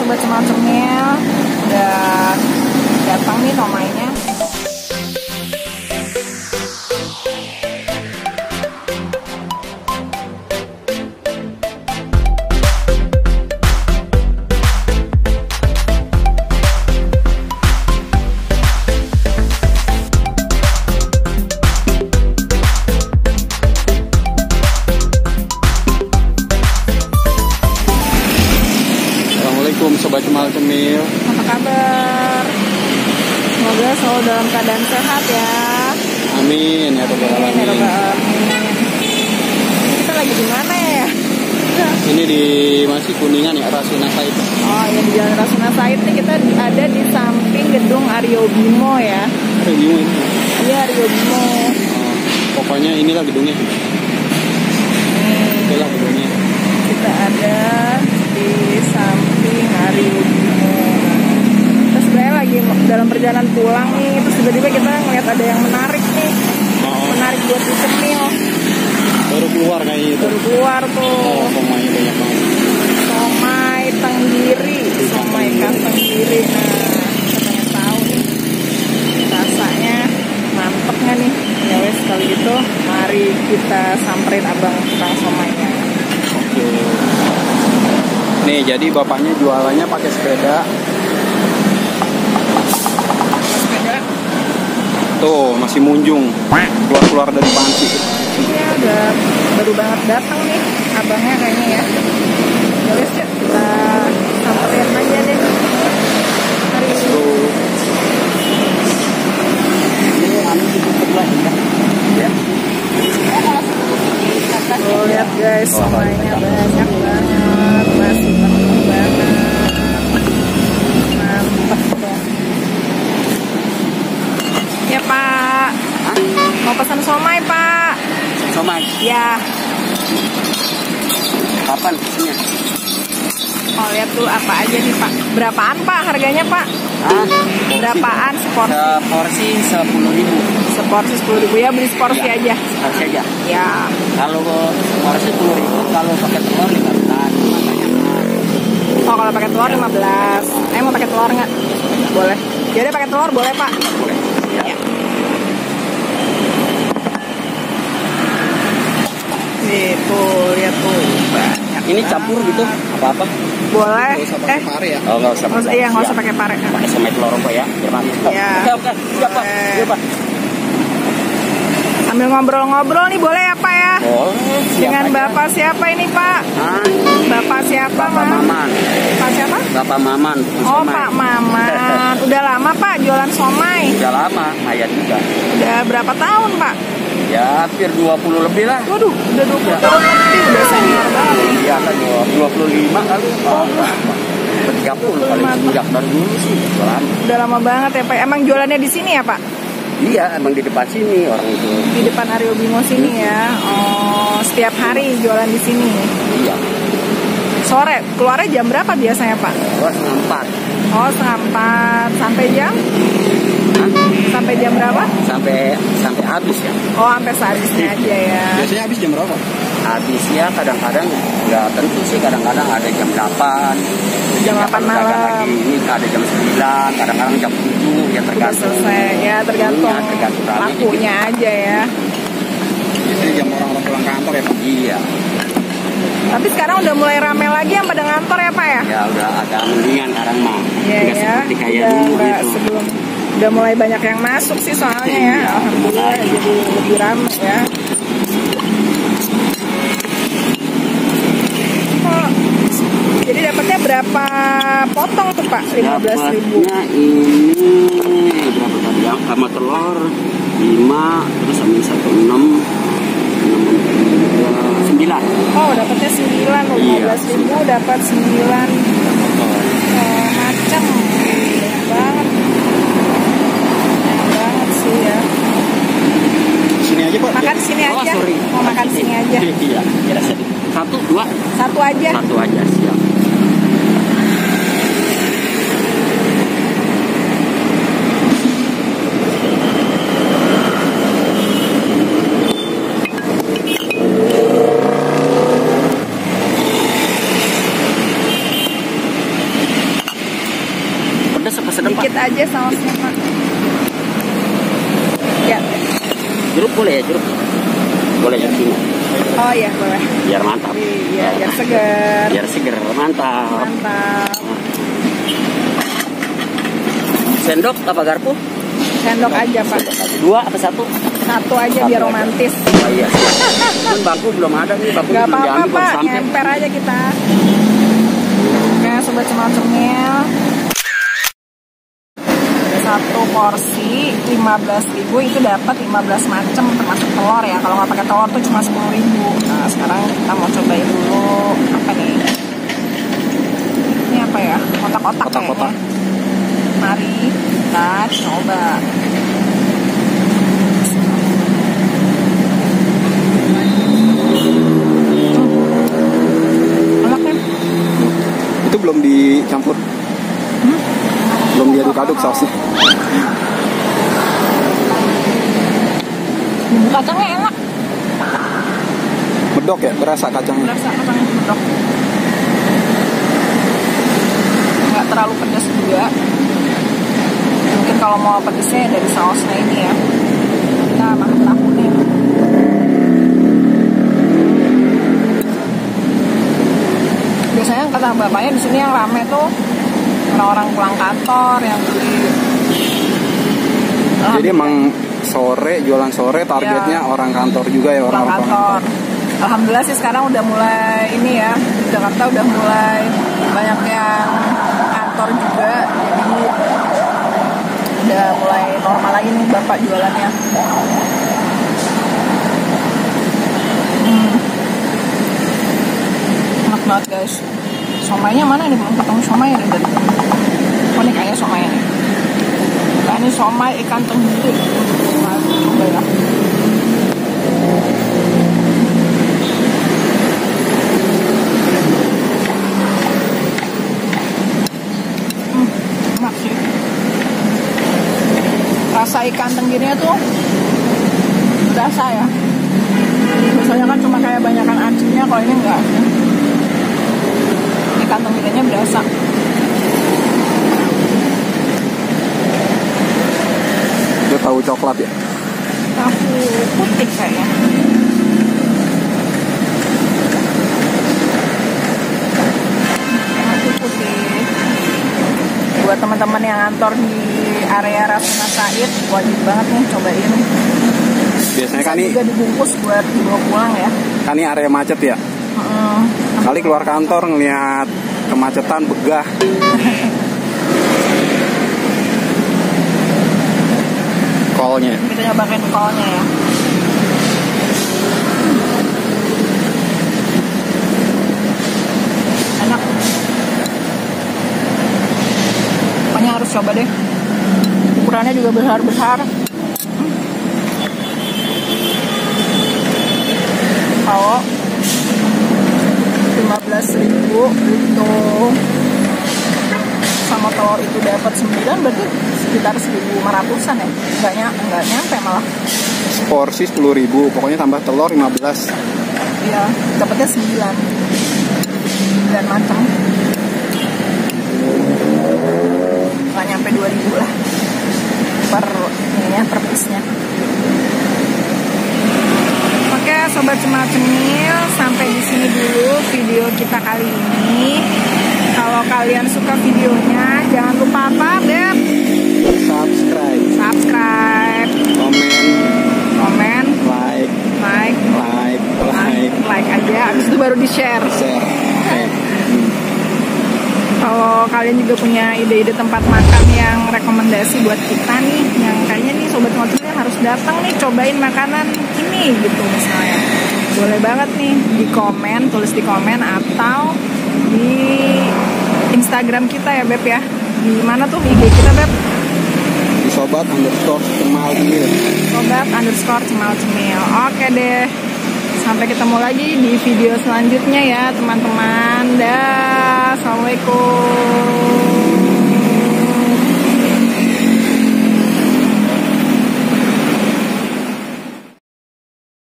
Sobat Cemal Cemil, udah datang nih somainya. Sobat Cemal Cemil, Apa kabar? Semoga selalu dalam keadaan sehat ya. amin ya Rabbal alamin. Kita lagi di mana ya? Ini di masih Kuningan ya, Rasuna Said. Oh ya, di Jalan Rasuna Said nih, kita ada di samping gedung Aryo Bimo ya. Aryo Bimo ini. Iya, Aryo Bimo. Pokoknya inilah gedungnya. Itulah gedungnya. Kita ada di samping Aryo Bimo. Terus sebenarnya lagi dalam perjalanan pulang nih, terus tiba-tiba kita ngeliat ada yang menarik nih. Menarik buat dicemil. Baru keluar kayaknya itu. Baru keluar tuh. Somainya banyak banget. Somai tenggiri, somai ikan tenggiri. Nah, kita pengen tahu nih rasanya mantep nggak nih? Ya wes, kalau gitu mari kita samperin abang tukang somainya. Oke. Nih, jadi bapaknya jualannya pakai sepeda. Sepeda? Tuh, masih munjung. Keluar-keluar dari panci. Iya, udah baru banget datang nih abangnya kayaknya ya. Ya wes, yuk kita samperin aja deh. Hari ini. Ya. Tuh, lihat guys, somainya banyak banget, masih penuh banget. Mantap tuh. Ya Pak, mau pesan somai Pak? Somai. Ya. Kapan isinya? Oh, lihat tuh apa aja nih Pak. Berapaan Pak harganya Pak? Berapaan seporsi? Seporsi 10.000. Seporsi 10.000 ya, beli seporsi Ya, aja. seporsi aja. Ya. Kalau porsi 10.000, kalau pakai telur 15. Oh, kalau pakai telur 15. Mau pakai telur nggak? Boleh. Jadi pakai telur boleh Pak? Boleh. Ya. Nih tuh, lihat tuh banyak. Ini campur gitu, apa-apa? Boleh. Nggak usah pakai pare ya? Oh, nggak usah. Iya, nggak usah pakai pare. Pakai somai telur apa ya? Biar manis. Iya. Oke. Siapa? Siapa? Sambil ngobrol-ngobrol nih boleh ya Pak ya? Boleh. Dengan Bapak siapa ini Pak? Bapak siapa? Bapak Maman. Pak siapa? Bapak Maman. Oh, Pak Maman. Udah lama Pak jualan somai? Udah lama, ayat juga. Udah berapa tahun Pak? Ya, hampir 20 lebih lah. Waduh, udah 20 tahun lebih, udah senior banget. Iya kan, 25 kali. 30 kali sejak dari dulu sih jualan. Udah lama banget ya Pak. Emang jualannya di sini ya Pak? Iya, emang di depan sini orang itu. Di depan Aryo Bimo sini ya. Oh, setiap hari jualan di sini. Iya. Sore, keluarnya jam berapa biasanya Pak? Gua 4. Oh, 4 sampai jam? Sampai jam berapa? Sampai habis ya. Oh, sampai sehabisnya aja ya. Biasanya habis jam berapa? Habisnya kadang-kadang nggak tentu sih, kadang-kadang ada jam 8. Jam 8 malam. Lagi ini ada jam 9, kadang-kadang jam 7, ya Udah tergantung. selesai ya, tergantung ramai. lakunya aja ya. Biasanya jam orang-orang pulang kantor ya Pak? Iya. Tapi sekarang udah mulai rame lagi yang pada ngantor ya Pak ya? Ya udah agak mendingan sekarang mah. Iya Nggak ya. seperti kayak Udah dulu nggak gitu. sebelum. Udah mulai banyak yang masuk sih soalnya ya. Iya. Alhamdulillah jadi lebih rame ya. Oh, jadi dapatnya berapa potong tuh Pak? 15.000. Dapatnya ini berapa tadi ya? Sama telur 5, terus sama 1,6, 9. Oh, dapatnya 9, 15.000 dapat 9 macam. Banyak banget. Banyak banget sih ya. Sini aja Pak. Makan sini aja. Mau makan sini aja. Iya, kira sedikit. 1, 2. Satu aja. Satu aja, siap. aja sausnya Pak. Ya. Jeruk boleh ya, jeruk? Boleh ya sini. Oh iya boleh. Biar mantap. Iya, biar segar. Biar segar, mantap. Mantap. Sendok apa garpu? Sendok aja Pak. Dua apa satu? Satu aja biar romantis. Oh iya. Kan bangku belum ada nih, bangku Gak belum apa-apa diambil, Pak, sampai. nyemper aja kita. Oke sobat cemil-cemil, satu porsi 15.000 itu dapat 15 macam termasuk telur ya. Kalau nggak pakai telur tuh cuma 10.000. Nah sekarang kita mau cobain dulu apa nih? Ini apa ya? Kotak-kotak kayaknya. Mari kita coba. Enak kan? Itu belum dicampur. Belum diaduk-aduk sausnya. Bumbu kacangnya enak. Medok ya, berasa kacangnya. Berasa kacangnya medok. Nggak terlalu pedas juga. Mungkin kalau mau pedasnya dari sausnya ini ya. Kita makan tahu nih. Biasanya kata bapaknya di sini yang rame tuh orang-orang pulang kantor yang beli. Jadi emang sore, jualan sore targetnya Ya. orang kantor juga ya, Pulang orang-orang kantor. Alhamdulillah sih sekarang udah mulai ini ya, di Jakarta udah mulai banyak yang kantor juga, jadi udah mulai normal lagi nih bapak jualannya. Enak banget guys. Somainya mana nih, belum ketemu somai nih tadi. Oh ini kayaknya somai nih. Nah ini somai ikan tenggiri. Nah, coba ya. Enak sih. Rasa ikan tenggirinya tuh berasa ya. Biasanya kan cuma kayak banyakan acinya, kalau ini enggak. Ikan tenggirinya berasa. Itu tahu coklat ya. Tahu putih kayaknya. Tahu putih. Buat teman-teman yang kantor di area Rasuna Said, wajib banget nih cobain. Biasanya Bisa kan ini juga dibungkus buat dibawa pulang ya. kan ini area macet ya. Kali keluar kantor ngelihat kemacetan begah. Kolnya. Kita nyobain kolnya ya. Enak. Pokoknya harus coba deh. Ukurannya juga besar-besar. Kalau 15.000 itu sama telur itu dapat 9, berarti sekitar 1.500-an ya. Enggak nyampe malah. Porsi 10.000, pokoknya tambah telur 15. Iya, dapatnya 9 macam. Nggak nyampe 2.000 lah per piece-nya. Oke, sobat cemil-cemil, sampai di sini dulu video kita kali ini. Kalau kalian suka videonya, jangan lupa apa, Beb? Subscribe, komen, like aja, habis itu baru di-share. Kalau kalian juga punya ide-ide tempat makan yang rekomendasi buat kita nih, yang kayaknya nih sobat cemil harus datang nih cobain makanan ini gitu misalnya, boleh banget nih tulis di komen atau di Instagram kita ya Beb ya. Di mana tuh IG kita Beb? Di sobat_cemal-cemil. Sobat_cemal-cemil. Oke deh. Sampai ketemu lagi di video selanjutnya ya teman-teman. Dah. Assalamualaikum.